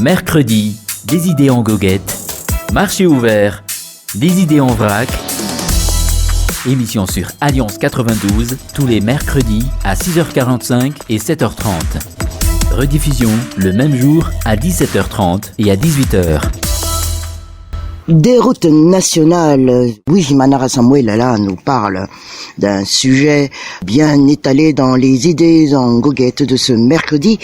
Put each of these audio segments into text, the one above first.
Mercredi, des idées en goguette. Marché ouvert, des idées en vrac. Émission sur Alliance 92, tous les mercredis à 6h45 et 7h30. Rediffusion le même jour à 17h30 et à 18h. Des routes nationales. Oui, Manara Samuel là nous parle d'un sujet bien étalé dans les idées en goguette de ce mercredi.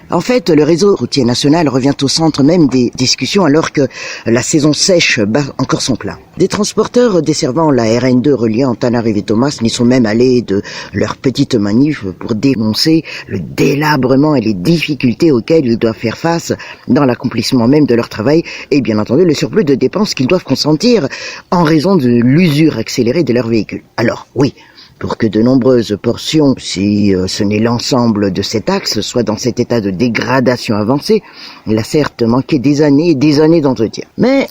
En fait, le réseau routier national revient au centre même des discussions alors que la saison sèche bat encore son plein. Des transporteurs desservant la RN2 reliant Tanarive et Thomas n'y sont même allés de leur petite manif pour dénoncer le délabrement et les difficultés auxquelles ils doivent faire face dans l'accomplissement même de leur travail et bien entendu le surplus de dépenses qu'ils doivent consentir en raison de l'usure accélérée de leurs véhicules. Alors oui, pour que de nombreuses portions, si ce n'est l'ensemble de cet axe, soient dans cet état de dégradation avancée, il a certes manqué des années et des années d'entretien. Mais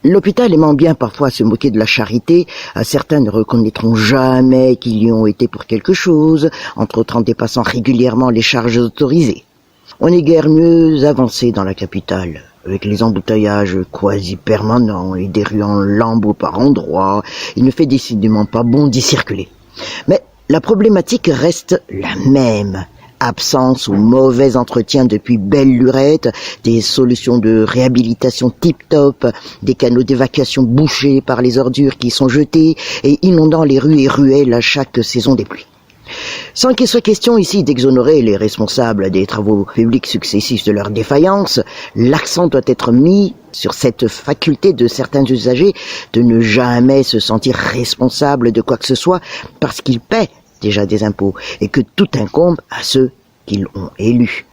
l'hôpital aimant bien parfois se moquer de la charité, certains ne reconnaîtront jamais qu'ils y ont été pour quelque chose, entre autres en dépassant régulièrement les charges autorisées. On n'est guère mieux avancé dans la capitale, avec les embouteillages quasi permanents et des rues en lambeaux par endroits. Il ne fait décidément pas bon d'y circuler. Mais la problématique reste la même. Absence ou mauvais entretien depuis belle lurette, des solutions de réhabilitation tip-top, des canaux d'évacuation bouchés par les ordures qui sont jetées et inondant les rues et ruelles à chaque saison des pluies. Sans qu'il soit question ici d'exonérer les responsables des travaux publics successifs de leur défaillance, l'accent doit être mis sur cette faculté de certains usagers de ne jamais se sentir responsables de quoi que ce soit parce qu'ils paient déjà des impôts et que tout incombe à ceux qu'ils ont élus.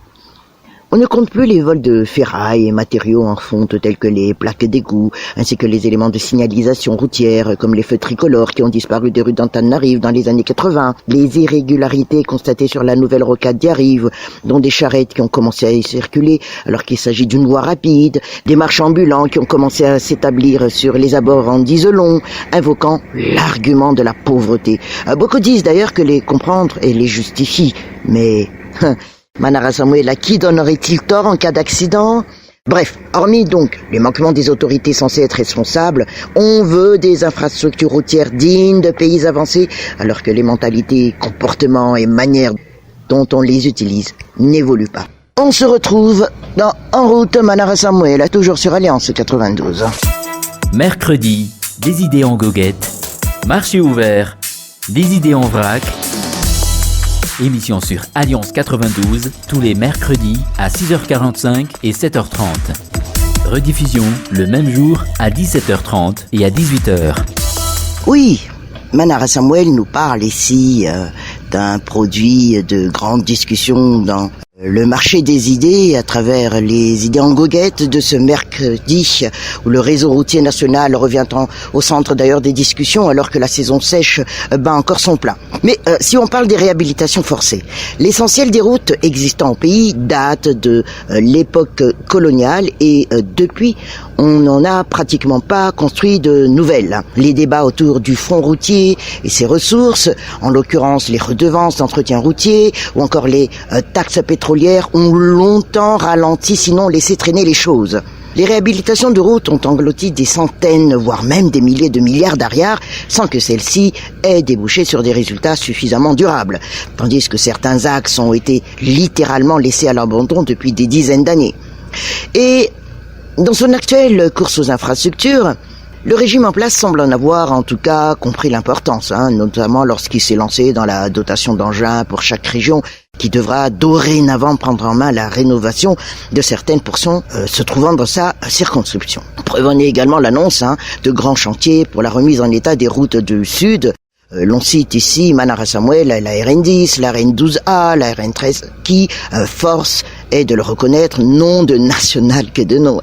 On ne compte plus les vols de ferraille et matériaux en fonte tels que les plaques d'égout, ainsi que les éléments de signalisation routière comme les feux tricolores qui ont disparu des rues d'Antananarive dans les années 80, les irrégularités constatées sur la nouvelle rocade d'Yarive, dont des charrettes qui ont commencé à y circuler alors qu'il s'agit d'une voie rapide, des marchands ambulants qui ont commencé à s'établir sur les abords en isolon, invoquant l'argument de la pauvreté. Beaucoup disent d'ailleurs que les comprendre et les justifient, mais... Manara Samuel, à qui donnerait-il tort en cas d'accident ? Bref, hormis donc les manquements des autorités censées être responsables, on veut des infrastructures routières dignes de pays avancés, alors que les mentalités, comportements et manières dont on les utilise n'évoluent pas. On se retrouve dans En route Manara Samuel, toujours sur Alliance 92. Mercredi, des idées en goguette. Marché ouvert, des idées en vrac. Émission sur Alliance 92, tous les mercredis à 6h45 et 7h30. Rediffusion le même jour à 17h30 et à 18h. Oui, Manara Samuel nous parle ici d'un produit de grande discussion dans le marché des idées à travers les idées en goguette de ce mercredi où le réseau routier national revient au centre d'ailleurs des discussions alors que la saison sèche bat encore son plein. Mais si on parle des réhabilitations forcées, l'essentiel des routes existant au pays date de l'époque coloniale et depuis on n'en a pratiquement pas construit de nouvelles. Les débats autour du fonds routier et ses ressources, en l'occurrence les redevances d'entretien routier ou encore les taxes pétrolières ont longtemps ralenti, sinon laissé traîner les choses. Les réhabilitations de routes ont englouti des centaines, voire même des milliers de milliards d'ariards, sans que celles-ci aient débouché sur des résultats suffisamment durables, tandis que certains axes ont été littéralement laissés à l'abandon depuis des dizaines d'années. Et dans son actuelle course aux infrastructures, le régime en place semble en avoir en tout cas compris l'importance, notamment lorsqu'il s'est lancé dans la dotation d'engins pour chaque région qui devra dorénavant prendre en main la rénovation de certaines portions se trouvant dans sa circonscription. Preuve en est également l'annonce de grands chantiers pour la remise en état des routes du Sud. L'on cite ici Manara Samuel, la RN10, la RN12A, la RN13 qui, force est de le reconnaître, non de national que de nom,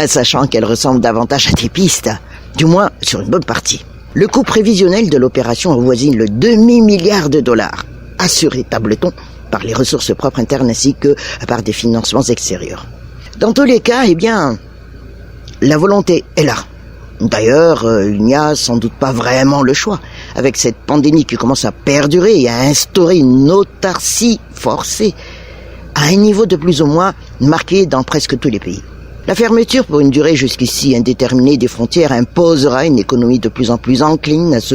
sachant qu'elle ressemble davantage à des pistes, du moins sur une bonne partie. Le coût prévisionnel de l'opération avoisine le demi-milliard de dollars, assuré, table-t-on, par les ressources propres internes ainsi que par des financements extérieurs. Dans tous les cas, la volonté est là. D'ailleurs, il n'y a sans doute pas vraiment le choix. Avec cette pandémie qui commence à perdurer et à instaurer une autarcie forcée à un niveau de plus ou moins marqué dans presque tous les pays. La fermeture pour une durée jusqu'ici indéterminée des frontières imposera une économie de plus en plus encline à se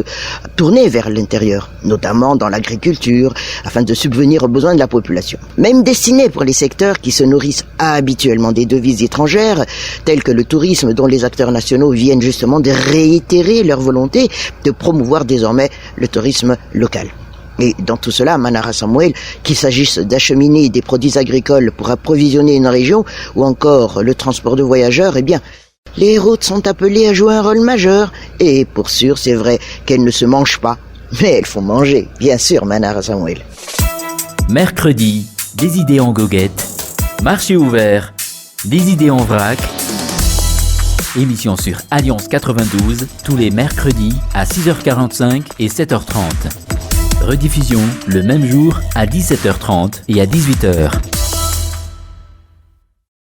tourner vers l'intérieur, notamment dans l'agriculture, afin de subvenir aux besoins de la population. Même destinée pour les secteurs qui se nourrissent habituellement des devises étrangères, tels que le tourisme, dont les acteurs nationaux viennent justement de réitérer leur volonté de promouvoir désormais le tourisme local. Et dans tout cela, Manara Samuel, qu'il s'agisse d'acheminer des produits agricoles pour approvisionner une région ou encore le transport de voyageurs, eh bien, les routes sont appelées à jouer un rôle majeur. Et pour sûr, c'est vrai qu'elles ne se mangent pas, mais elles font manger, bien sûr, Manara Samuel. Mercredi, des idées en goguette. Marché ouvert, des idées en vrac. Émission sur Alliance 92, tous les mercredis à 6h45 et 7h30. Rediffusion le même jour à 17h30 et à 18h.